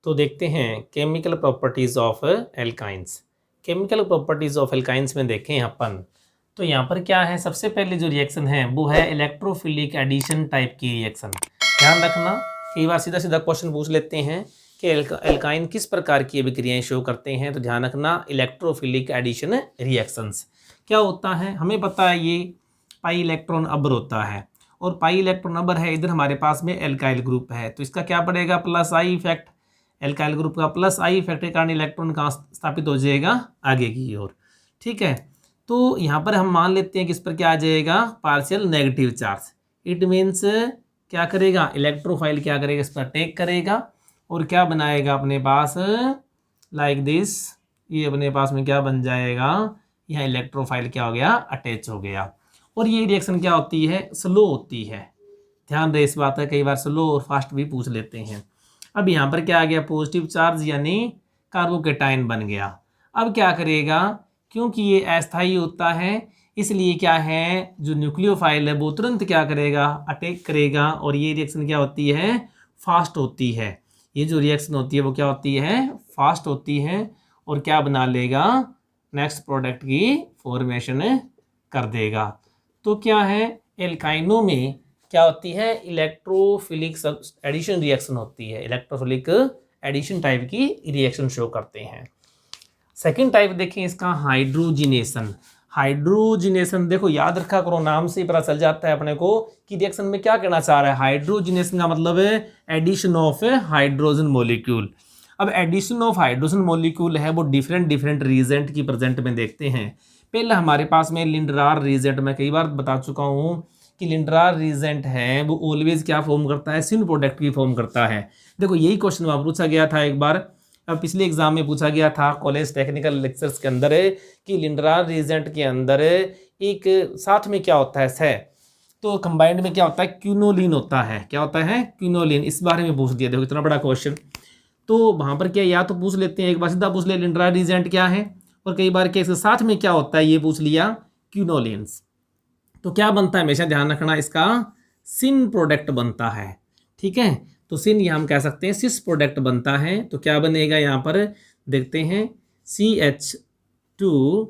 तो देखते हैं chemical properties of alkynes. Chemical properties of alkynes में देखें अपन तो यहाँ पर क्या है, सबसे पहले जो रिएक्शन है वो है इलेक्ट्रोफिलिक एडिशन टाइप की रिएक्शन। ध्यान रखना, कई बार सीधा सीधा क्वेश्चन पूछ लेते हैं कि एल्काइन किस प्रकार की अभिक्रियाएं शो करते हैं। तो ध्यान रखना, इलेक्ट्रोफिलिक एडिशन रिएक्शंस क्या होता है, हमें पता है ये पाई इलेक्ट्रॉन अबर होता है और पाई इलेक्ट्रॉन अबर है, इधर हमारे पास में एल्काइल ग्रुप है तो इसका क्या पड़ेगा, plus I effect. Alkyl group का प्लस आई इफेक्ट के कारण इलेक्ट्रॉन कहाँ स्थापित हो जाएगा, आगे की ओर। ठीक है, तो यहाँ पर हम मान लेते हैं कि इस पर क्या आ जाएगा, partial negative charge. It means क्या करेगा, इलेक्ट्रोफाइल क्या करेगा, इस पर अटैक करेगा और क्या बनाएगा अपने पास, लाइक दिस। ये अपने पास में क्या बन जाएगा, यहाँ इलेक्ट्रोफाइल क्या हो गया, अटैच हो गया। और ये रिएक्शन क्या होती है, स्लो होती है। ध्यान रहे इस बात है, कई बार स्लो और फास्ट भी पूछ लेते हैं। अब यहाँ पर क्या आ गया, पॉजिटिव चार्ज यानी कार्बोकेटाइन बन गया। अब क्या करेगा, क्योंकि ये अस्थायी होता है इसलिए क्या है, जो न्यूक्लियोफाइल है वो तुरंत क्या करेगा, अटैक करेगा। और ये रिएक्शन क्या होती है, फास्ट होती है। ये जो रिएक्शन होती है वो क्या होती है, फास्ट होती है और क्या बना लेगा, नेक्स्ट प्रोडक्ट की फॉर्मेशन कर देगा। तो क्या है, एल्काइनों में क्या होती है, इलेक्ट्रोफिलिक एडिशन रिएक्शन होती है। इलेक्ट्रोफिलिक एडिशन टाइप की रिएक्शन शो करते हैं। सेकंड टाइप देखें इसका, हाइड्रोजिनेशन। हाइड्रोजिनेशन देखो याद रखा करो, नाम से ही पता चल जाता है अपने को कि रिएक्शन में क्या कहना चाह रहा है। हाइड्रोजिनेशन का मतलब है एडिशन ऑफ हाइड्रोजन मॉलिक्यूल। अब एडिशन ऑफ हाइड्रोजन मॉलिक्यूल है वो डिफरेंट रीजेंट की प्रेजेंट में देखते हैं। पहले हमारे पास में लिंडरार रीजेंट, मैं कई बार बता चुका हूँ कि लिंडरार रीजेंट है वो ऑलवेज क्या फॉर्म करता है, सिन प्रोडक्ट की फॉर्म करता है। देखो यही क्वेश्चन वहाँ पूछा गया था एक बार, अब पिछले एग्जाम में पूछा गया था कॉलेज टेक्निकल लेक्चर्स के अंदर कि लिंडरार रीजेंट के अंदर एक साथ में क्या होता है, सह तो कंबाइंड में क्या होता है, क्यूनोलिन होता है। क्या होता है, क्यूनोलिन। इस बारे में पूछ दिया, देखो इतना बड़ा क्वेश्चन। तो वहाँ पर क्या, या तो पूछ लेते हैं एक बार सीधा पूछ ले लिंडरार रीजेंट क्या है, और कई बार क्या इसके साथ में क्या होता है ये पूछ लिया, क्यूनोलिन्स। तो क्या बनता है, हमेशा ध्यान रखना, इसका सिन प्रोडक्ट बनता है। ठीक है, तो सिन ये हम कह सकते हैं सिस प्रोडक्ट बनता है। तो क्या बनेगा यहाँ पर देखते हैं, CH2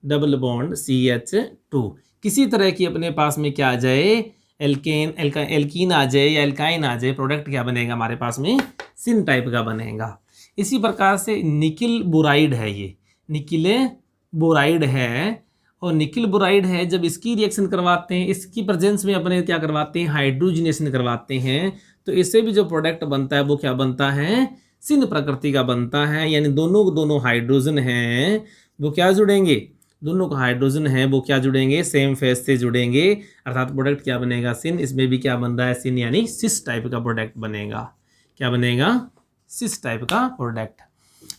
डबल बॉन्ड CH2। किसी तरह की अपने पास में क्या आ जाए, एल्कीन आ जाए या एल्काइन आ जाए, प्रोडक्ट क्या बनेगा हमारे पास में, सिन टाइप का बनेगा। इसी प्रकार से निकिल बोराइड है, ये निकिल बोराइड है और निकिल बोराइड है। जब इसकी रिएक्शन करवाते हैं, इसकी प्रेजेंस में अपने क्या करवाते हैं, हाइड्रोजिनेशन करवाते हैं, तो इससे भी जो प्रोडक्ट बनता है वो क्या बनता है, सिन प्रकृति का बनता है। यानी दोनों हाइड्रोजन हैं वो क्या जुड़ेंगे, दोनों का हाइड्रोजन है वो क्या जुड़ेंगे, सेम फेस से जुड़ेंगे, अर्थात प्रोडक्ट क्या बनेगा, सिन। इसमें भी क्या बन रहा है, सिन यानी सिस टाइप का प्रोडक्ट बनेगा। क्या बनेगा, सिस टाइप का प्रोडक्ट।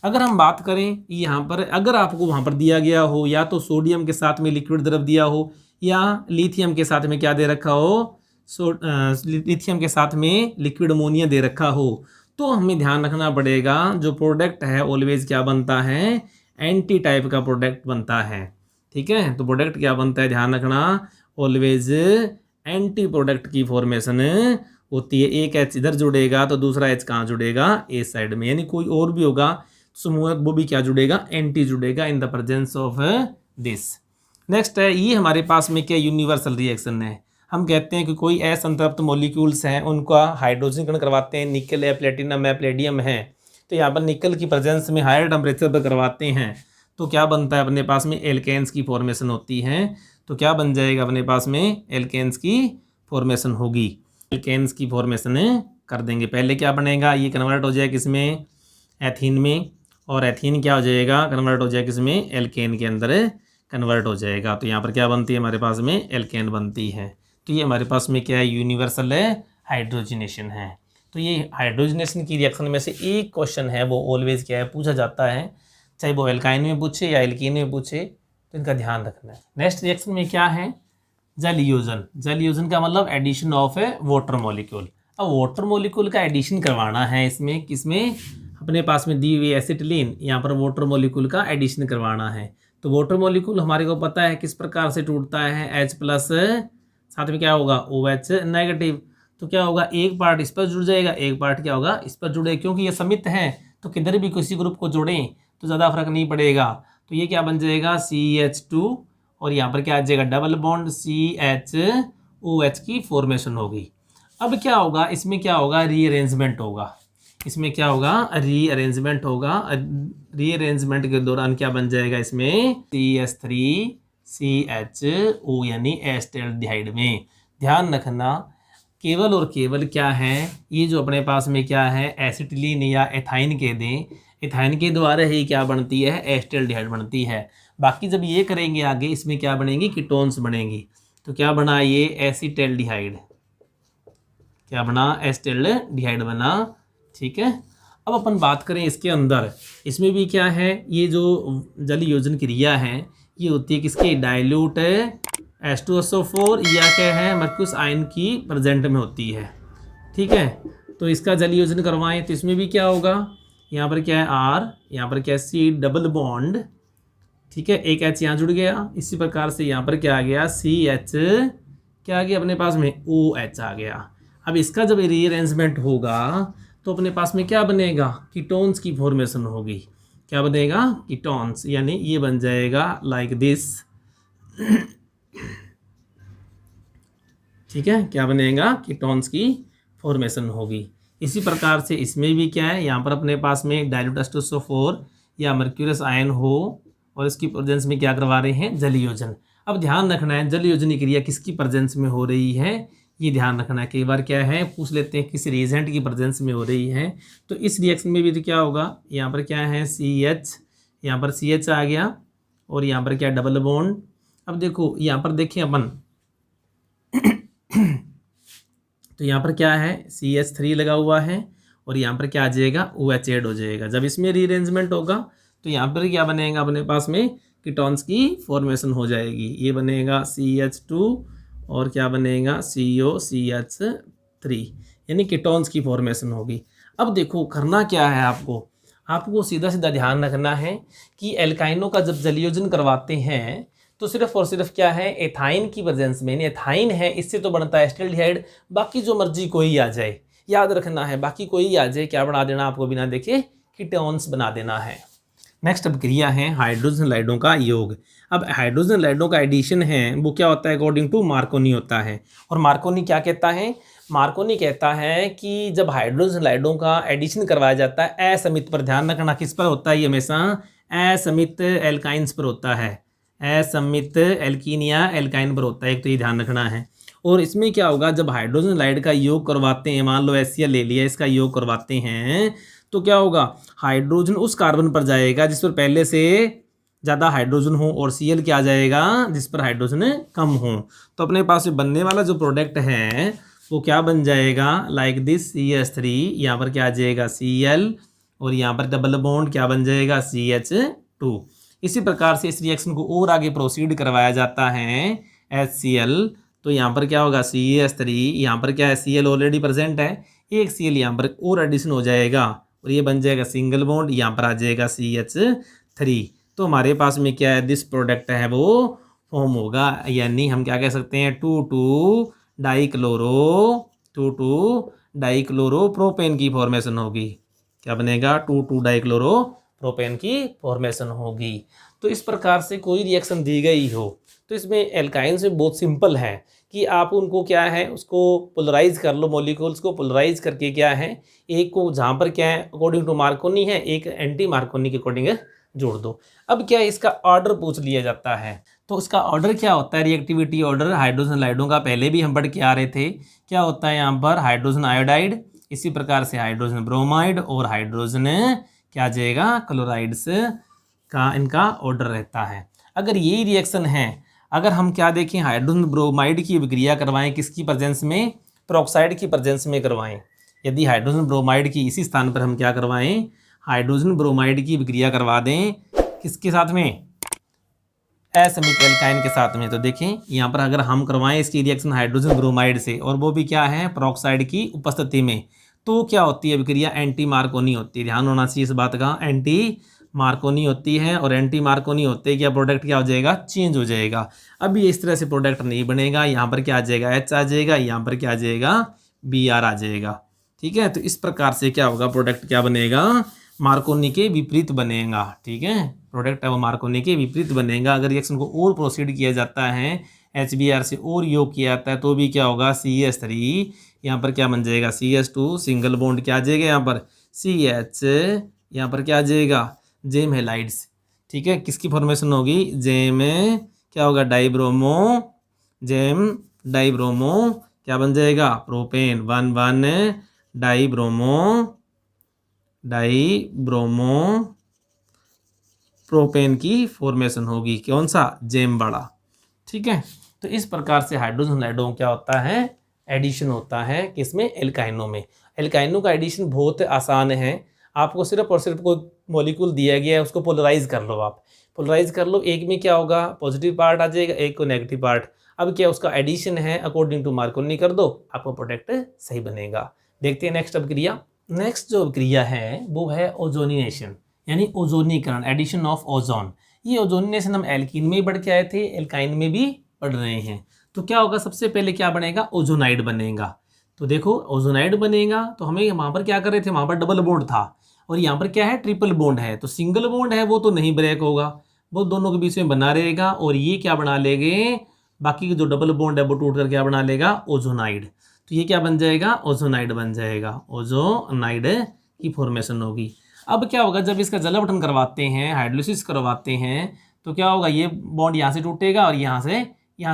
अगर हम बात करें यहाँ पर, अगर आपको वहाँ पर दिया गया हो या तो सोडियम के साथ में लिक्विड द्रव दिया हो या लिथियम के साथ में क्या दे रखा हो, लिथियम के साथ में लिक्विड अमोनिया दे रखा हो, तो हमें ध्यान रखना पड़ेगा जो प्रोडक्ट है ऑलवेज क्या बनता है, एंटी टाइप का प्रोडक्ट बनता है। ठीक है, तो प्रोडक्ट क्या बनता है, ध्यान रखना, ऑलवेज एंटी प्रोडक्ट की फॉर्मेशन होती है। एक एच इधर जुड़ेगा तो दूसरा एच कहाँ जुड़ेगा, ए साइड में, यानी कोई और भी होगा समूह वो भी क्या जुड़ेगा, एंटी जुड़ेगा in the presence of this. Next है, ये हमारे पास में क्या यूनिवर्सल रिएक्शन है। हम कहते हैं कि कोई असंतृप्त मॉलिक्यूल्स हैं उनका हाइड्रोजनीकरण करवाते हैं, निकल है, प्लेटिनम है, प्लेडियम है, तो यहाँ पर निकल की प्रेजेंस में हायर टेम्परेचर पर करवाते हैं तो क्या बनता है, अपने पास में एल्केन्स की फॉर्मेशन होती है। तो क्या बन जाएगा, अपने पास में एल्केन्स की फॉर्मेशन होगी, एल्केन्स की फॉर्मेशन कर देंगे। पहले क्या बनेगा, ये कन्वर्ट हो जाएगा किसमें, एथीन में, और एथीन क्या हो जाएगा, कन्वर्ट हो जाएगा किसमें, एल्केन के अंदर कन्वर्ट हो जाएगा। तो यहाँ पर क्या बनती है, हमारे पास में एल्केन बनती है। तो ये हमारे पास में क्या है, यूनिवर्सल हाइड्रोजिनेशन है। तो ये हाइड्रोजिनेशन की रिएक्शन में से एक क्वेश्चन है वो ऑलवेज क्या है, पूछा जाता है, चाहे वो एल्काइन में पूछे या एल्कीन में पूछे, तो इनका ध्यान रखना है। नेक्स्ट रिएक्शन में क्या है, जलयोजन। जलयोजन का मतलब addition of a water molecule. अब वाटर मॉलिक्यूल का एडिशन करवाना है इसमें, किसमें, अपने पास में दी हुई एसिटिलीन, यहाँ पर वाटर मॉलिक्यूल का एडिशन करवाना है। तो वाटर मॉलिक्यूल हमारे को पता है किस प्रकार से टूटता है, H+ साथ में क्या होगा, OH नेगेटिव। तो क्या होगा, एक पार्ट इस पर जुड़ जाएगा, एक पार्ट क्या होगा, इस पर जुड़ेगा, क्योंकि ये समित है तो किधर भी किसी ग्रुप को जोड़ें तो ज़्यादा फर्क नहीं पड़ेगा। तो ये क्या बन जाएगा, CH2 और यहाँ पर क्या आ जाएगा, डबल बॉन्ड CHOH की फॉर्मेशन होगी। अब क्या होगा, इसमें क्या होगा, रीअरेंजमेंट होगा। इसमें क्या होगा, रीअरेंजमेंट होगा। रीअरेंजमेंट के दौरान क्या बन जाएगा, इसमें CH3CHO यानी एसिटाल्डिहाइड में। ध्यान रखना केवल और केवल क्या है, ये जो अपने पास में क्या है, एसिटिलीन या एथाइन कह दें, एथाइन के द्वारा ही क्या बनती है, एसिटाल्डिहाइड बनती है। बाकी जब ये करेंगे आगे, इसमें क्या बनेंगी, कीटोन्स बनेंगी। तो क्या बना ये, एसिटाल्डिहाइड, क्या बना, एसिटाल्डिहाइड बना। ठीक है, अब अपन बात करें इसके अंदर, इसमें भी क्या है, ये जो जल योजन क्रिया है ये होती है किसके, डाइल्यूट H2SO4 या क्या है, मर्क्यूस आयन की प्रेजेंट में होती है। ठीक है, तो इसका जल योजन करवाएं तो इसमें भी क्या होगा, यहाँ पर क्या है R, यहाँ पर क्या है C डबल बॉन्ड, ठीक है, एक H यहाँ जुड़ गया। इसी प्रकार से यहाँ पर क्या आ गया, CH क्या आ गया अपने पास में, OH आ गया। अब इसका जब रीअरेंजमेंट होगा तो अपने पास में क्या बनेगा, कीटोन्स की फॉर्मेशन होगी। क्या बनेगा, कीटोन्स, यानी ये बन जाएगा लाइक दिस। ठीक है, क्या बनेगा, कीटोन्स की फॉर्मेशन होगी। इसी प्रकार से इसमें भी क्या है, यहाँ पर अपने पास में डाइल्यूट H2SO4 या मर्क्यूरियस आयन हो और इसकी प्रेजेंस में क्या करवा रहे हैं, जल योजन। अब ध्यान रखना है जल योजन की क्रिया किसकी प्रेजेंस में हो रही है, ये ध्यान रखना है। कई बार क्या है पूछ लेते हैं किस रिएजेंट की प्रेजेंस में हो रही है, तो इस रिएक्शन में भी तो क्या होगा, यहाँ पर क्या है CH, यहाँ पर CH आ गया और यहाँ पर क्या डबल बॉन्ड। अब देखो यहाँ पर देखें अपन तो यहाँ पर क्या है CH3 लगा हुआ है और यहाँ पर क्या आ जाएगा, OH ऐड हो जाएगा। जब इसमें रीअरेंजमेंट होगा तो यहाँ पर क्या बनेगा, अपने पास में कीटोन्स की फॉर्मेशन हो जाएगी। ये बनेगा CH2 और क्या बनेगा COCH3, यानी कीटोन्स की फॉर्मेशन होगी। अब देखो करना क्या है, आपको सीधा सीधा ध्यान रखना है कि एल्काइनों का जब जलयोजन करवाते हैं तो सिर्फ और सिर्फ क्या है, एथाइन की प्रेजेंस में, एथाइन है इससे तो बनता है एसिटाल्डिहाइड, बाकी जो मर्जी कोई आ जाए, याद रखना है बाकी कोई आ जाए क्या बना देना आपको, बिना देखे कीटोन्स बना देना है। नेक्स्ट अब क्रिया है हाइड्रोजन लाइडों का योग। अब हाइड्रोजन लाइडों का एडिशन है वो क्या होता है, अकॉर्डिंग टू मार्कोनी होता है। और मार्कोनी क्या कहता है, मार्कोनी कहता है कि जब हाइड्रोजन लाइडों का एडिशन करवाया जाता है असमित पर, ध्यान रखना किस पर होता है, ये हमेशा असमित एल्काइंस पर होता है, असमित एल्कीन या एल्काइन पर होता है, एक तो ये ध्यान रखना है। और इसमें क्या होगा, जब हाइड्रोजन लाइड का योग करवाते हैं, मान लो HCl ले लिया, इसका योग करवाते हैं तो क्या होगा, हाइड्रोजन उस कार्बन पर जाएगा जिस पर पहले से ज़्यादा हाइड्रोजन हो और Cl क्या आ जाएगा, जिस पर हाइड्रोजन कम हो। तो अपने पास बनने वाला जो प्रोडक्ट है वो क्या बन जाएगा, लाइक दिस CH3, यहाँ पर क्या आ जाएगा Cl और यहाँ पर डबल बॉन्ड क्या बन जाएगा CH2। इसी प्रकार से इस रिएक्शन को और आगे प्रोसीड करवाया जाता है HCl, तो यहाँ पर क्या होगा CH3, यहाँ पर क्या है Cl ऑलरेडी प्रेजेंट है, एक Cl यहाँ पर और एडिशन हो जाएगा और ये बन जाएगा सिंगल बॉन्ड, यहाँ पर आ जाएगा CH3। तो हमारे पास में क्या है, दिस प्रोडक्ट है वो फॉर्म होगा, यानी हम क्या कह सकते हैं 2,2 डाइक्लोरोप्रोपेन की फॉर्मेशन होगी। क्या बनेगा, 2,2 डाइक्लोरोप्रोपेन की फॉर्मेशन होगी। तो इस प्रकार से कोई रिएक्शन दी गई हो तो इसमें एल्काइन्स में बहुत सिंपल है कि आप उनको क्या है उसको पोलराइज कर लो, मॉलिक्यूल्स को पोलराइज करके क्या है, एक को जहाँ पर क्या है अकॉर्डिंग टू मार्कोनी है, एक एंटी मार्कोनी के अकॉर्डिंग जोड़ दो। अब क्या है इसका ऑर्डर पूछ लिया जाता है, तो इसका ऑर्डर क्या होता है, रिएक्टिविटी ऑर्डर हाइड्रोजन लाइडों का पहले भी हम पढ़ के आ रहे थे। क्या होता है यहाँ पर हाइड्रोजन आयोडाइड, इसी प्रकार से हाइड्रोजन ब्रोमाइड और हाइड्रोजन क्या जाएगा क्लोराइड्स का इनका ऑर्डर रहता है। अगर यही रिएक्शन है, अगर हम क्या देखें हाइड्रोजन ब्रोमाइड की अभिक्रिया करवाएं किसकी प्रेजेंस में, पेरोक्साइड की प्रेजेंस में करवाएं। यदि हाइड्रोजन ब्रोमाइड की इसी स्थान पर हम क्या करवाएं, हाइड्रोजन ब्रोमाइड की अभिक्रिया करवा दें किसके साथ में, असमित एल्काइन के साथ में, तो देखें यहाँ पर अगर हम करवाएं इसकी रिएक्शन हाइड्रोजन ब्रोमाइड से और वो भी क्या है पेरोक्साइड की उपस्थिति में, तो क्या होती है अभिक्रिया, एंटी मार्कोनी होती है। ध्यान होना चाहिए इस बात का, एंटी मार्कोनी होती है और एंटी मार्कोनी होते हैं क्या प्रोडक्ट क्या हो जाएगा, चेंज हो जाएगा। अब ये इस तरह से प्रोडक्ट नहीं बनेगा, यहाँ पर क्या आ जाएगा H आ जाएगा, यहाँ पर क्या आ जाएगा Br आ जाएगा। ठीक है, तो इस प्रकार से क्या होगा, प्रोडक्ट क्या बनेगा, मार्कोनी के विपरीत बनेगा। ठीक है, प्रोडक्ट है वो मार्कोनी के विपरीत बनेगा। अगर रिएक्शन को और प्रोसीड किया जाता है, HBr से और योग किया जाता है तो भी क्या होगा, CH3 यहाँ पर क्या बन जाएगा, CH2 सिंगल बॉन्ड क्या आ जाएगा, यहाँ पर CH, यहाँ पर क्या आ जाएगा, जेम हेलाइड्स। ठीक है, किसकी फॉर्मेशन होगी, जेम क्या होगा, डाइब्रोमो, जेम डाइब्रोमो क्या बन जाएगा, प्रोपेन 1,1 डाइब्रोमो प्रोपेन की फॉर्मेशन होगी, कौन सा, जेम बड़ा। ठीक है, तो इस प्रकार से हाइड्रोजन हाइड्रोजन क्या होता है, एडिशन होता है किसमें, एल्काइनों में। एल्काइनों का एडिशन बहुत आसान है, आपको सिर्फ और सिर्फ कोई मॉलिक्यूल दिया गया है, उसको पोलराइज कर लो, आप पोलराइज कर लो, एक में क्या होगा, पॉजिटिव पार्ट आ जाएगा, एक को नेगेटिव पार्ट। अब क्या उसका एडिशन है, अकॉर्डिंग टू मार्कोनी कर दो, आपका प्रोडक्ट सही बनेगा। देखते हैं नेक्स्ट अब क्रिया। नेक्स्ट जो क्रिया है वो है ओजोनिनेशन, यानी ओजोनीकरण, एडिशन ऑफ ओजोन। ये ओजोनिनेशन हम एल्कीन में ही बढ़ के आए थे, एल्काइन में भी पढ़ रहे हैं। तो क्या होगा, सबसे पहले क्या बनेगा, ओजोनाइड बनेगा। तो देखो ओजोनाइड बनेगा, तो हमें वहाँ पर क्या कर रहे थे, वहाँ पर डबल बॉन्ड था और यहाँ पर क्या है, ट्रिपल बॉन्ड है। तो सिंगल बॉन्ड है वो तो नहीं ब्रेक होगा, वो दोनों के बीच में बना रहेगा और ये क्या बना लेंगे, बाकी के जो डबल बॉन्ड है वो टूट कर क्या बना लेगा, ओजोनाइड। तो ये क्या बन जाएगा, ओजोनाइड बन जाएगा, ओजोनाइड की फॉर्मेशन होगी। अब क्या होगा, जब इसका जल अपघटन करवाते हैं, हाइड्रोलिसिस करवाते हैं, तो क्या होगा, ये बॉन्ड यहाँ से टूटेगा और यहाँ से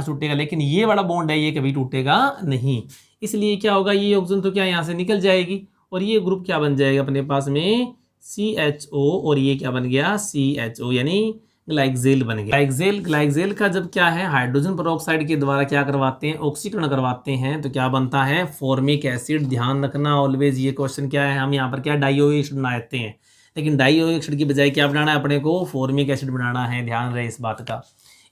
टूटेगा, लेकिन ये वाला बॉन्ड है ये कभी टूटेगा नहीं। इसलिए क्या होगा, ये ऑक्सीजन तो क्या यहाँ से निकल जाएगी और ये ग्रुप क्या बन जाएगा अपने पास में, CHO, और ये क्या बन गया, CHO, यानी ग्लाइक्सेल बन गया। ग्लाइक्सेल का जब क्या है, हाइड्रोजन पेरोक्साइड के द्वारा क्या करवाते हैं, ऑक्सीकरण करवाते हैं, तो क्या बनता है, फॉर्मिक एसिड। ध्यान रखना ऑलवेज, ये क्वेश्चन क्या है, हम यहाँ पर क्या डाइओइक एसिड बनाते हैं, लेकिन डाइओइक एसिड की बजाय क्या बनाना है अपने को, फॉर्मिक एसिड बनाना है, ध्यान रहे इस बात का।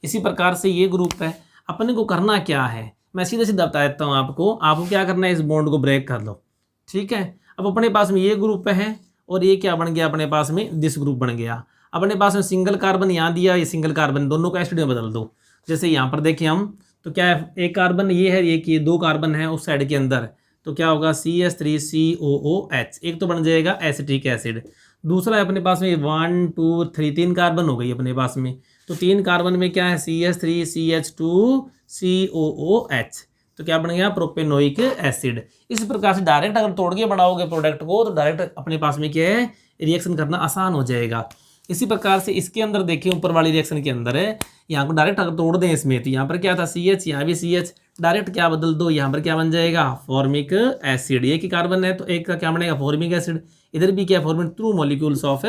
इसी प्रकार से ये ग्रुप है, अपने को करना क्या है, मैं सीधे सीधा बता देता हूँ आपको क्या करना है, इस बॉन्ड को ब्रेक कर लो। ठीक है, अब अपने पास में ये ग्रुप है और ये क्या बन गया, अपने पास में दिस ग्रुप बन गया। अपने पास में सिंगल कार्बन यहाँ दिया, ये सिंगल कार्बन, दोनों को एसिड में बदल दो। जैसे यहाँ पर देखें हम, तो क्या है, एक कार्बन ये है, एक ये 2 कार्बन है उस साइड के अंदर, तो क्या होगा, CH3COOH, एक तो बन जाएगा एसिटिक एसिड। दूसरा है अपने पास में 1 2 3 3 कार्बन हो गई अपने पास में, तो 3 कार्बन में क्या है, CH3CH2COOH, तो क्या बन गया, प्रोपेनोइक एसिड। इस प्रकार से डायरेक्ट अगर तोड़ के बनाओगे प्रोडक्ट को, तो डायरेक्ट अपने पास में क्या है, रिएक्शन करना आसान हो जाएगा। इसी प्रकार से इसके अंदर देखिए, ऊपर वाली रिएक्शन के अंदर है, यहाँ को डायरेक्ट अगर तोड़ दें इसमें, तो यहाँ पर क्या था, CH, यहाँ भी CH, डायरेक्ट क्या बदल दो, यहाँ पर क्या बन जाएगा, फॉर्मिक एसिड। एक ही कार्बन है तो एक का क्या बनेगा, फॉर्मिक एसिड। इधर भी क्या, formic through molecules of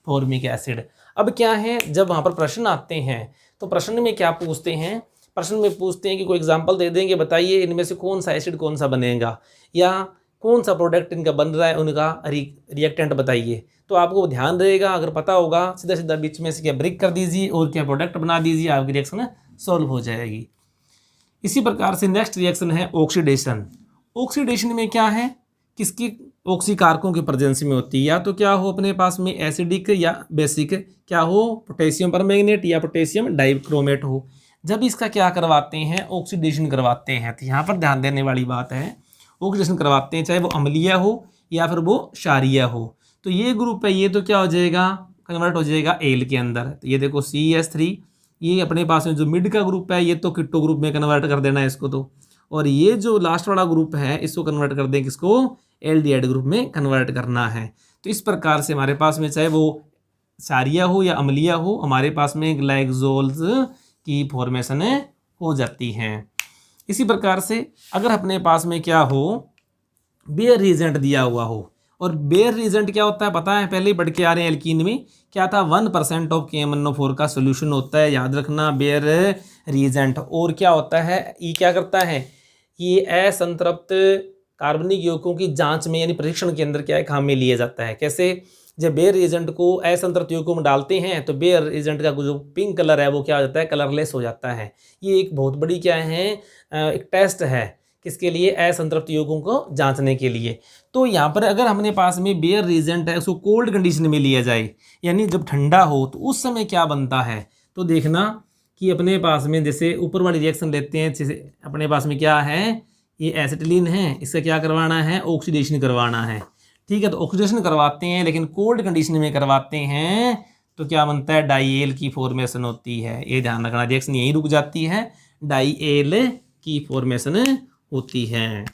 formic acid. अब क्या है, जब वहाँ पर प्रश्न आते हैं तो प्रश्न में क्या पूछते हैं, प्रश्न में पूछते हैं कि कोई एग्जाम्पल दे देंगे, बताइए इनमें से कौन सा एसिड कौन सा बनेगा, या कौन सा प्रोडक्ट इनका बन रहा है, उनका रिएक्टेंट बताइए। तो आपको ध्यान रहेगा, अगर पता होगा सीधा सीधा बीच में से क्या ब्रेक कर दीजिए और क्या प्रोडक्ट बना दीजिए, आपकी रिएक्शन सॉल्व हो जाएगी। इसी प्रकार से नेक्स्ट रिएक्शन है ऑक्सीडेशन। ऑक्सीडेशन में क्या है, किसकी ऑक्सीकारकों की प्रेजेंस में होती है, या तो क्या हो अपने पास में एसिडिक या बेसिक, क्या हो पोटेशियम परमैंगनेट या पोटेशियम डाइक्रोमेट हो। जब इसका क्या करवाते हैं, ऑक्सीडेशन करवाते हैं, तो यहाँ पर ध्यान देने वाली बात है, ऑक्सीडेशन करवाते हैं चाहे वो अम्लीय हो या फिर वो क्षारीय हो। तो ये ग्रुप है, ये तो क्या हो जाएगा, कन्वर्ट हो जाएगा एल के अंदर। तो ये देखो CH3, ये अपने पास में जो मिड का ग्रुप है, ये तो कीटो ग्रुप में कन्वर्ट कर देना है इसको तो, और ये जो लास्ट वाला ग्रुप है इसको कन्वर्ट कर दें किसको, एल्डिहाइड ग्रुप में कन्वर्ट करना है। तो इस प्रकार से हमारे पास में चाहे वो क्षारीय हो या अम्लीय हो, हमारे पास में ग्लाइकोल्स की फॉर्मेशन हो जाती हैं। इसी प्रकार से अगर अपने पास में क्या हो, बेयर रीजेंट दिया हुआ हो, और बेयर रीजेंट क्या होता है पता है, पहले ही बढ़ के आ रहे हैं एल्कीन में, क्या था, 1% ऑफ KMnO4 का सोल्यूशन होता है, याद रखना बेयर रीजेंट। और क्या होता है, ये क्या करता है, ये असंतृप्त कार्बनिक यौगिकों की जांच में यानी परीक्षण के अंदर क्या है, काम में लिया जाता है। कैसे, जब बेयर एजेंट को असंतृप्त यौगिकों में डालते हैं तो बेयर एजेंट का जो पिंक कलर है वो क्या हो जाता है, कलरलेस हो जाता है। ये एक बहुत बड़ी क्या है, एक टेस्ट है, किसके लिए, असंतृप्त यौगिकों को जांचने के लिए। तो यहाँ पर अगर हमने पास में बेयर एजेंट है, उसको कोल्ड कंडीशन में लिया जाए, यानी जब ठंडा हो, तो उस समय क्या बनता है, तो देखना कि अपने पास में जैसे ऊपर वाली रिएक्शन लेते हैं, जैसे अपने पास में क्या है, ये एसिटिलीन है, इसका क्या करवाना है, ऑक्सीडेशन करवाना है। ठीक है, तो ऑक्सीडेशन करवाते हैं लेकिन कोल्ड कंडीशन में करवाते हैं तो क्या बनता है, डाईएल की फॉर्मेशन होती है। ये ध्यान रखना, रिएक्शन यहीं रुक जाती है, डाईएल की फॉर्मेशन होती है।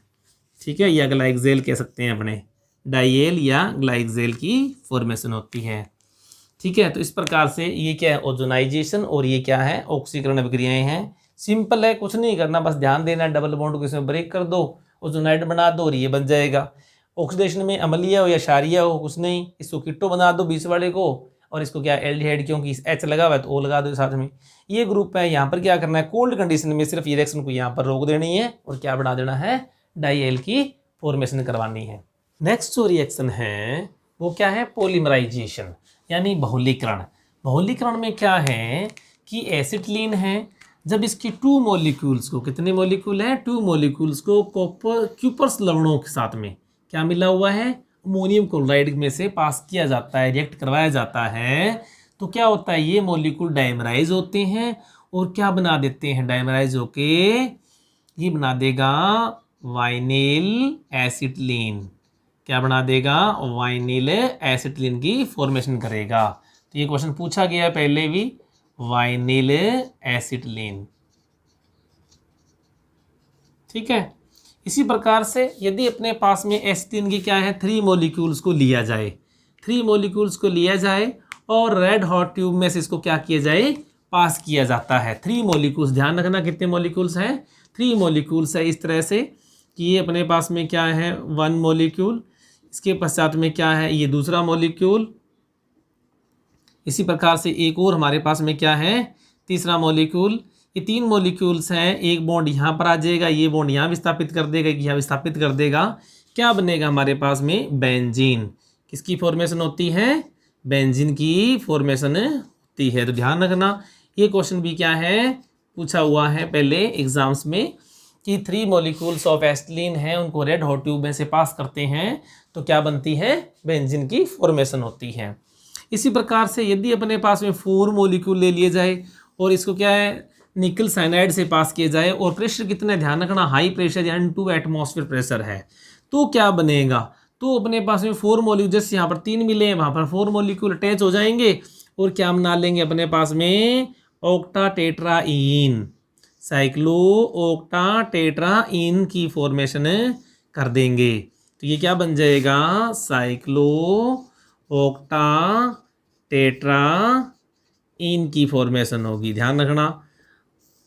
ठीक है, या ग्लाइकोजेल कह सकते हैं अपने, डाईएल या ग्लाइकोजेल की फॉर्मेशन होती है। ठीक है, तो इस प्रकार से ये क्या है, ओजोनाइजेशन, और ये क्या है, ऑक्सीकरण अभिक्रियाएं हैं। सिंपल है, कुछ नहीं करना, बस ध्यान देना, डबल बॉन्ड को इसमें ब्रेक कर दो, ओजोनाइड बना दो और ये बन जाएगा। ऑक्सीडेशन में अम्लीय हो या क्षारीय हो कुछ नहीं, इसको कीटो बना दो बीच वाले को, और इसको क्या एल्डिहाइड, क्योंकि एच लगा हुआ है तो ओ लगा दो साथ में, ये ग्रुप है। यहाँ पर क्या करना है, कोल्ड कंडीशन में सिर्फ ये रिएक्शन को यहाँ पर रोक देनी है और क्या बना देना है, डाईएल की फॉर्मेशन करवानी है। नेक्स्ट जो रिएक्शन है वो क्या है, पॉलीमराइजेशन यानी बहुलीकरण। बहुलीकरण में क्या है कि एसिटिलीन है, जब इसकी 2 मॉलिक्यूल्स को, कितने मॉलिक्यूल है, 2 मॉलिक्यूल्स को कॉपर क्यूपर्स लवणों के साथ में क्या मिला हुआ है, अमोनियम क्लोराइड में से पास किया जाता है, रिएक्ट करवाया जाता है, तो क्या होता है, ये मॉलिक्यूल डाइमराइज होते हैं और क्या बना देते हैं, डाइमराइज होके ये बना देगा वाइनिल एसिटिलीन। क्या बना देगा, वाइनिल एसिटिलीन की फॉर्मेशन करेगा। तो ये क्वेश्चन पूछा गया है पहले भी, वाइनिल एसिटिलीन। ठीक है, इसी प्रकार से यदि अपने पास में एसिटिलीन की क्या है, 3 मॉलिक्यूल्स को लिया जाए, 3 मॉलिक्यूल्स को लिया जाए और रेड हॉट ट्यूब में से इसको क्या किया जाए, पास किया जाता है। 3 मॉलिक्यूल्स, ध्यान रखना कितने मॉलिक्यूल्स हैं, 3 मॉलिक्यूल्स है। इस तरह से कि ये अपने पास में क्या है, 1 मॉलिक्यूल, इसके पश्चात में क्या है, ये दूसरा मॉलिक्यूल, इसी प्रकार से एक और हमारे पास में क्या है, तीसरा मॉलिक्यूल। ये 3 मॉलिक्यूल्स हैं, एक बॉन्ड यहाँ पर आ जाएगा, ये बॉन्ड यहाँ विस्थापित कर देगा, यहाँ विस्थापित कर देगा, क्या बनेगा हमारे पास में, बेंजीन। किसकी फॉर्मेशन होती है, बेंजीन की फॉर्मेशन होती है। तो ध्यान रखना, ये क्वेश्चन भी क्या है, पूछा हुआ है पहले एग्जाम्स में कि 3 मॉलिक्यूल्स ऑफ एसिटिलीन हैं, उनको रेड हॉट ट्यूब में से पास करते हैं तो क्या बनती है, बेंजीन की फॉर्मेशन होती है। इसी प्रकार से यदि अपने पास में 4 मॉलिक्यूल ले लिए जाए और इसको क्या है, निकल साइनाइड से पास किए जाए और प्रेशर कितना, ध्यान रखना हाई प्रेशर यानी 2 एटमॉस्फेयर प्रेशर है, तो क्या बनेगा, तो अपने पास में 4 मॉलिक्यूल, जैसे यहाँ पर 3 मिले हैं वहाँ पर 4 मॉलिक्यूल अटैच हो जाएंगे और क्या बना लेंगे अपने पास में, ऑक्टाटेट्राईन, साइक्लो ऑक्टाटेट्राईन की फॉर्मेशन कर देंगे। तो ये क्या बन जाएगा, साइक्लो ऑक्टाटेट्राईन की फॉर्मेशन होगी, ध्यान रखना।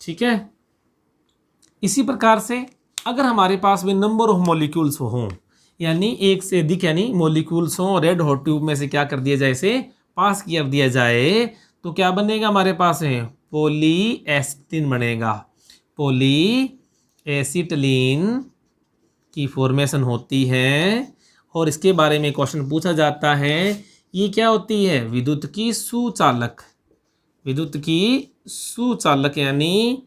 ठीक है, इसी प्रकार से अगर हमारे पास में नंबर ऑफ मॉलिक्यूल्स हों, यानी एक से अधिक यानी मॉलिक्यूल्स हों, रेड हॉट ट्यूब में से क्या कर दिया जाए, इसे पास कर दिया जाए, तो क्या बनेगा हमारे पास है, पॉली एसिटिलीन बनेगा। पॉली एसिटिलीन की फॉर्मेशन होती है और इसके बारे में क्वेश्चन पूछा जाता है, ये क्या होती है, विद्युत की सुचालक। विद्युत की सुचालक यानी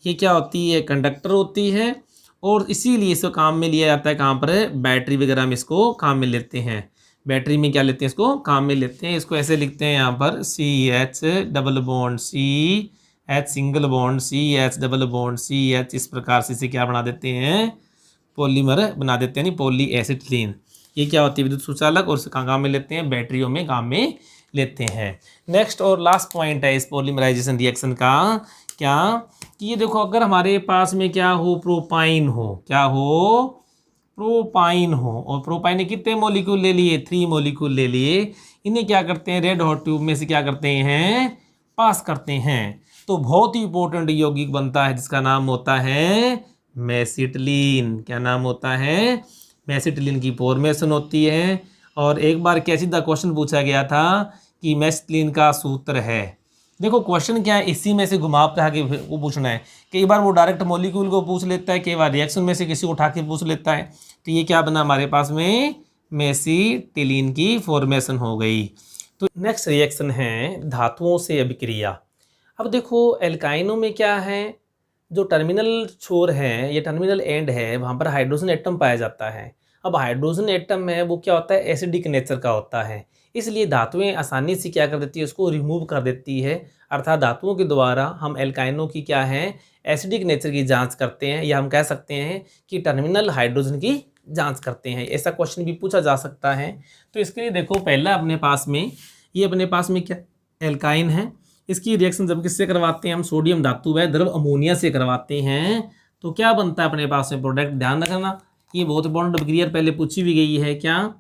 ये क्या होती है, कंडक्टर होती है और इसीलिए इसको काम में लिया जाता है, कहाँ पर, बैटरी वगैरह में इसको काम में लेते हैं। बैटरी में क्या लेते हैं, इसको काम में लेते हैं। इसको ऐसे लिखते हैं यहाँ पर, CH double bond CH single bond CH double bond CH, इस प्रकार से इसे क्या बना देते हैं, पॉलीमर बना देते हैं, पॉली एसिटिलीन। ये क्या होती है, विद्युत सुचालक, और कहाँ काम में लेते हैं, बैटरियों में काम में लेते हैं। नेक्स्ट और लास्ट पॉइंट है इस पॉलीमराइजेशन रिएक्शन का, क्या कि ये देखो, अगर हमारे पास में क्या हो, प्रोपाइन हो, क्या हो, प्रोपाइन हो, और प्रोपाइन ने कितने मॉलिक्यूल ले लिए, 3 मॉलिक्यूल ले लिए, इन्हें क्या करते हैं, रेड हॉट ट्यूब में से क्या करते हैं, पास करते हैं, तो बहुत ही इंपॉर्टेंट यौगिक बनता है जिसका नाम होता है मेसिटिलीन। क्या नाम होता है, मेसिटिलीन की फॉर्मेशन होती है। और एक बार क्या सीधा क्वेश्चन पूछा गया था कि मेसिटिलीन का सूत्र है, देखो क्वेश्चन क्या है, इसी में से घुमा उठा के वो पूछना है। कई बार वो डायरेक्ट मॉलिक्यूल को पूछ लेता है, कई बार रिएक्शन में से किसी को उठा के पूछ लेता है। तो ये क्या बना हमारे पास में, मेसिटिलीन की फॉर्मेशन हो गई। तो नेक्स्ट रिएक्शन है धातुओं से अभिक्रिया। अब देखो एल्काइनों में क्या है, जो टर्मिनल छोर है, ये टर्मिनल एंड है, वहाँ पर हाइड्रोजन एटम पाया जाता है। अब हाइड्रोजन एटम है वो क्या होता है, एसिडिक नेचर का होता है, इसलिए धातुएं आसानी से क्या कर देती है, उसको रिमूव कर देती है। अर्थात धातुओं के द्वारा हम एल्काइनों की क्या है, एसिडिक नेचर की जांच करते हैं, या हम कह सकते हैं कि टर्मिनल हाइड्रोजन की जांच करते हैं। ऐसा क्वेश्चन भी पूछा जा सकता है। तो इसके लिए देखो, पहला अपने पास में ये अपने पास में क्या एल्काइन है, इसकी रिएक्शन जब किससे करवाते हैं हम, सोडियम धातु व द्रव अमोनिया से करवाते हैं, तो क्या बनता है अपने पास में प्रोडक्ट। ध्यान रखना, ये बहुत इंपॉर्टेंट अभिक्रिया पहले पूछी भी गई है। क्या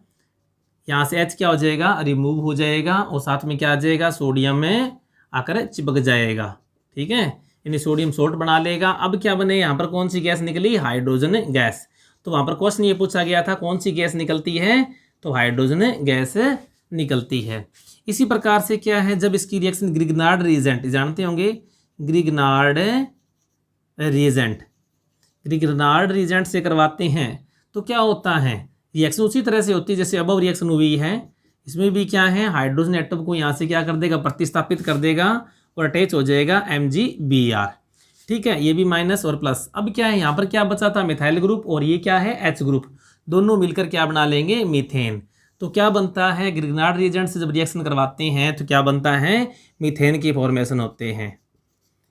यहाँ से H क्या हो जाएगा, रिमूव हो जाएगा, और साथ में क्या आ जाएगा, सोडियम में आकर चिपक जाएगा। ठीक है, यानी सोडियम सोल्ट बना लेगा। अब क्या बने, यहाँ पर कौन सी गैस निकली, हाइड्रोजन गैस। तो वहाँ पर क्वेश्चन ये पूछा गया था कौन सी गैस निकलती है, तो हाइड्रोजन गैस निकलती है। इसी प्रकार से क्या है, जब इसकी रिएक्शन ग्रिग्नार्ड रिएजेंट जानते होंगे, ग्रिग्नार्ड रिएजेंट से करवाते हैं, तो क्या होता है, रिएक्शन उसी तरह से होती है जैसे अबव रिएक्शन हुई है। इसमें भी क्या है, हाइड्रोजन एटम को यहाँ से क्या कर देगा, प्रतिस्थापित कर देगा और अटैच हो जाएगा MgBr। ठीक है, ये भी माइनस और प्लस। अब क्या है, यहाँ पर क्या बचा था, मिथाइल ग्रुप, और ये क्या है, H ग्रुप, दोनों मिलकर क्या बना लेंगे, मीथेन। तो क्या बनता है, ग्रिग्नार्ड रिएजेंट से जब रिएक्शन करवाते हैं तो क्या बनता है, मीथेन की फॉर्मेशन होते हैं,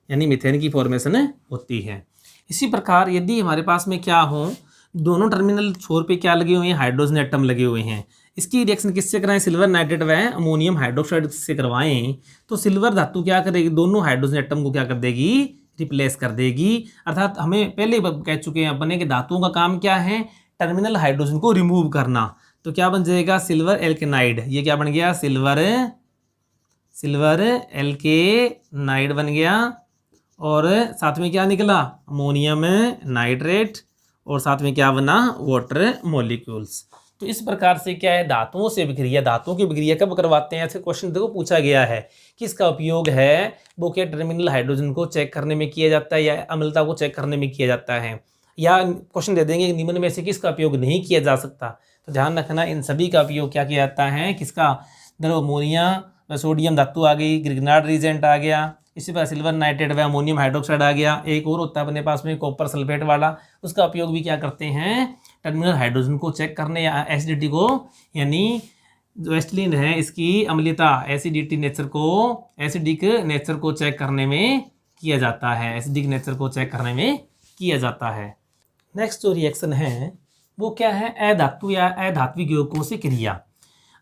यानी मीथेन की फॉर्मेशन होती है। इसी प्रकार यदि हमारे पास में क्या हो, दोनों टर्मिनल छोर पे क्या लगे हुए हैं, हाइड्रोजन एटम लगे हुए हैं, इसकी रिएक्शन किससे कराएं, सिल्वर नाइट्रेट व अमोनियम हाइड्रोक्साइड से करवाएं, तो सिल्वर धातु क्या करेगी, दोनों हाइड्रोजन एटम को क्या कर देगी, रिप्लेस कर देगी। अर्थात हमें पहले कह चुके हैं अपने कि धातुओं का काम क्या है, टर्मिनल हाइड्रोजन को रिमूव करना। तो क्या बन जाएगा, सिल्वर एल्केनाइड, ये क्या बन गया, सिल्वर एल्केनाइड बन गया, और साथ में क्या निकला, अमोनियम नाइट्रेट, और साथ में क्या बना, वाटर मॉलिक्यूल्स। तो इस प्रकार से क्या है, धातुओं से विक्रिया, धातुओं की विक्रिया कब करवाते हैं, ऐसे क्वेश्चन देखो पूछा गया है कि इसका उपयोग है वो क्या टर्मिनल हाइड्रोजन को चेक करने में किया जाता है, या अम्लता को चेक करने में किया जाता है, या क्वेश्चन दे देंगे निम्न में से किसका उपयोग नहीं किया जा सकता। तो ध्यान रखना, इन सभी का उपयोग क्या किया जाता है, किसका, द्रव अमोनिया, सोडियम धातु आ गई, ग्रिग्नार्ड रिएजेंट आ गया, इसी पर सिल्वर नाइट्रेट व अमोनियम हाइड्रोक्साइड आ गया, एक और होता है अपने पास में कॉपर सल्फेट वाला, उसका उपयोग भी क्या करते हैं, टर्मिनल हाइड्रोजन को चेक करने, या एसिडिटी को, यानी जो एस्टिलीन है इसकी अम्लता, एसिडिक नेचर को चेक करने में किया जाता है, एसिडिक नेचर को चेक करने में किया जाता है। नेक्स्ट जो रिएक्शन है वो क्या है, अधातु या अधात्विक यौगिकों से क्रिया।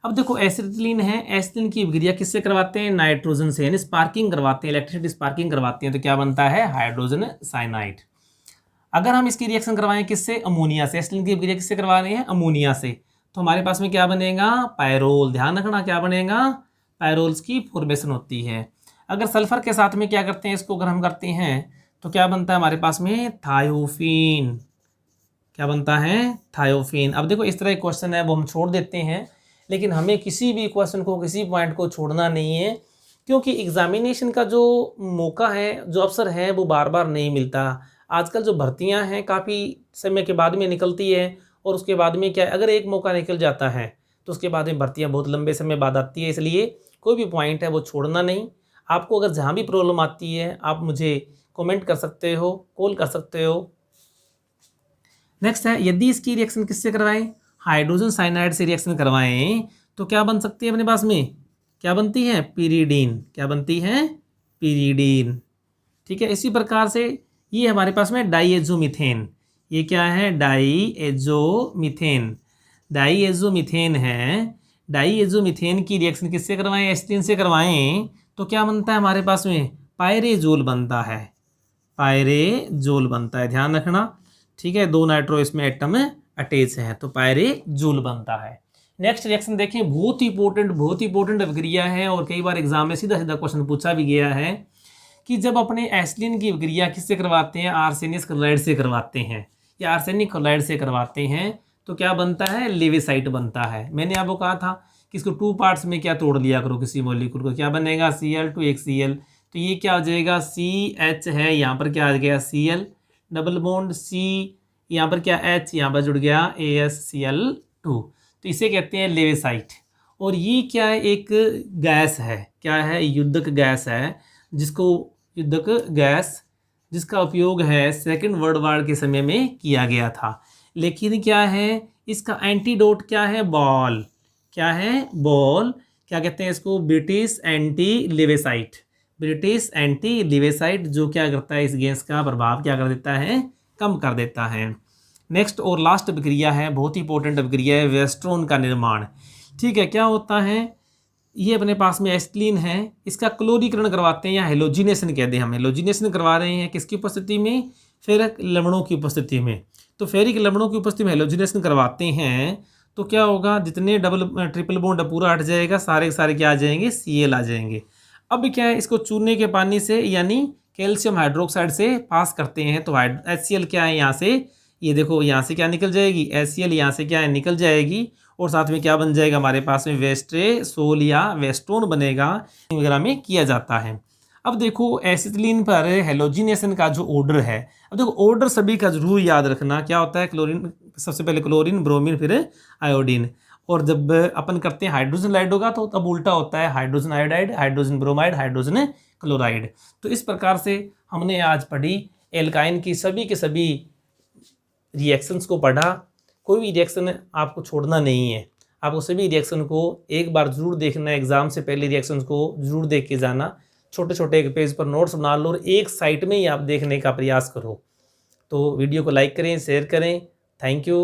अब देखो एसिटिलीन है, एसिटिलीन की क्रिया किससे करवाते हैं, नाइट्रोजन से, यानी स्पार्किंग करवाते हैं, इलेक्ट्रिसिटी स्पार्किंग करवाते हैं, तो क्या बनता है, हाइड्रोजन साइनाइड। अगर हम इसकी रिएक्शन करवाएं किससे, अमोनिया से, एसिटिलीन की क्रिया किससे करवा रहे हैं, अमोनिया से, तो हमारे पास में क्या बनेगा, पायरोल। ध्यान रखना क्या बनेगा, पायरोल्स की फॉर्मेशन होती है। अगर सल्फर के साथ में क्या करते हैं, इसको अगर हम करते हैं तो क्या बनता है हमारे पास में, थायोफीन। क्या बनता है, थायोफीन। अब देखो इस तरह एक क्वेश्चन है वो हम छोड़ देते हैं, लेकिन हमें किसी भी क्वेश्चन को, किसी पॉइंट को छोड़ना नहीं है, क्योंकि एग्जामिनेशन का जो मौका है, जो अवसर है, वो बार बार नहीं मिलता। आजकल जो भर्तियां हैं काफ़ी समय के बाद में निकलती है, और उसके बाद में क्या है, अगर एक मौका निकल जाता है तो उसके बाद में भर्तियां बहुत लंबे समय बाद आती है। इसलिए कोई भी पॉइंट है वो छोड़ना नहीं। आपको अगर जहाँ भी प्रॉब्लम आती है आप मुझे कमेंट कर सकते हो, कॉल कर सकते हो। नेक्स्ट है, यदि इसकी रिएक्शन किससे करवाएं, हाइड्रोजन साइनाइड से रिएक्शन करवाएं, तो क्या बन सकती है अपने पास में, क्या बनती है, पीरिडीन। क्या बनती है, पीरिडीन। ठीक है, इसी प्रकार से ये हमारे पास में डाईएजोमीथेन, ये क्या है, डाईएजोमीथेन। डाईएजोमीथेन है, डाईएजोमीथेन की रिएक्शन किससे करवाएं, एसिटिलीन से करवाएं, तो क्या बनता है हमारे पास में, पायरेजोल बनता है, पायरेजोल बनता है। ध्यान रखना, ठीक है, दो नाइट्रो इसमें एटम अटैच है, तो पायरेजोल बनता है। नेक्स्ट रिएक्शन देखें, बहुत ही इंपॉर्टेंट अभिक्रिया है, और कई बार एग्जाम में सीधा क्वेश्चन पूछा भी गया है कि जब अपने एसिटिलीन की अभिक्रिया किससे करवाते हैं, आर्सेनियस क्लोराइड से करवाते हैं, या आर्सेनिक क्लोराइड से करवाते हैं, तो क्या बनता है, लेविसाइट बनता है। मैंने आपको कहा था कि इसको 2 पार्ट्स में क्या तोड़ लिया करो किसी मॉलिक्यूल को, क्या बनेगा, Cl2 एक Cl, तो ये क्या हो जाएगा, CH है, यहाँ पर क्या आ गया, Cl डबल बॉन्ड C, यहाँ पर क्या H, यहाँ पर जुड़ गया AsCl2, तो इसे कहते हैं लेविसाइट। और ये क्या है, एक गैस है, क्या है, युद्धक गैस है, जिसका उपयोग है सेकेंड वर्ल्ड वॉर के समय में किया गया था। लेकिन क्या है इसका एंटीडोट क्या है, बॉल। क्या है, बॉल। क्या कहते हैं इसको, ब्रिटिश एंटी लिवेसाइट। ब्रिटिश एंटी लिवेसाइट जो क्या करता है, इस गैस का प्रभाव क्या कर देता है, कम कर देता है। नेक्स्ट और लास्ट अभिक्रिया है, बहुत ही इंपॉर्टेंट अभिक्रिया है, वेस्ट्रोन का निर्माण। ठीक है, क्या होता है, ये अपने पास में एसिटिलीन है, इसका क्लोरीकरण करवाते हैं या हेलोजिनेशन कहते हैं हम, हेलोजिनेशन करवा रहे हैं किसकी उपस्थिति में, फेरिक लवणों की उपस्थिति में। तो फेरिक लवणों की उपस्थिति में हेलोजिनेशन करवाते हैं तो क्या होगा, जितने डबल ट्रिपल बॉन्ड पूरा हट जाएगा, सारे के सारे क्या आ जाएंगे, Cl आ जाएंगे। अब क्या है, इसको चूने के पानी से यानी कैल्शियम हाइड्रोक्साइड से पास करते हैं तो HCl क्या है यहाँ से, ये देखो यहाँ से क्या निकल जाएगी, HCl यहाँ से क्या है निकल जाएगी, और साथ में क्या बन जाएगा हमारे पास में, वेस्ट्रेसोल या वेस्टोन बनेगा, वगैरह में किया जाता है। अब देखो एसिटिलीन पर हेलोजिनेशन का जो ऑर्डर है, अब देखो ऑर्डर सभी का जरूर याद रखना, क्या होता है, क्लोरीन सबसे पहले क्लोरीन, ब्रोमीन, फिर आयोडीन। और जब अपन करते हैं हाइड्रोजन लाइड होगा तो तब उल्टा होता है, hydrogen iodide, hydrogen bromide, hydrogen chloride. तो इस प्रकार से हमने आज पढ़ी एल्काइन की सभी के सभी रिएक्शंस को पढ़ा। कोई भी रिएक्शन आपको छोड़ना नहीं है, आपको सभी रिएक्शन को एक बार जरूर देखना है, एग्जाम से पहले रिएक्शंस को जरूर देख के जाना। छोटे छोटे एक पेज पर नोट्स बना लो और एक साइट में ही आप देखने का प्रयास करो। तो वीडियो को लाइक करें, शेयर करें। Thank you.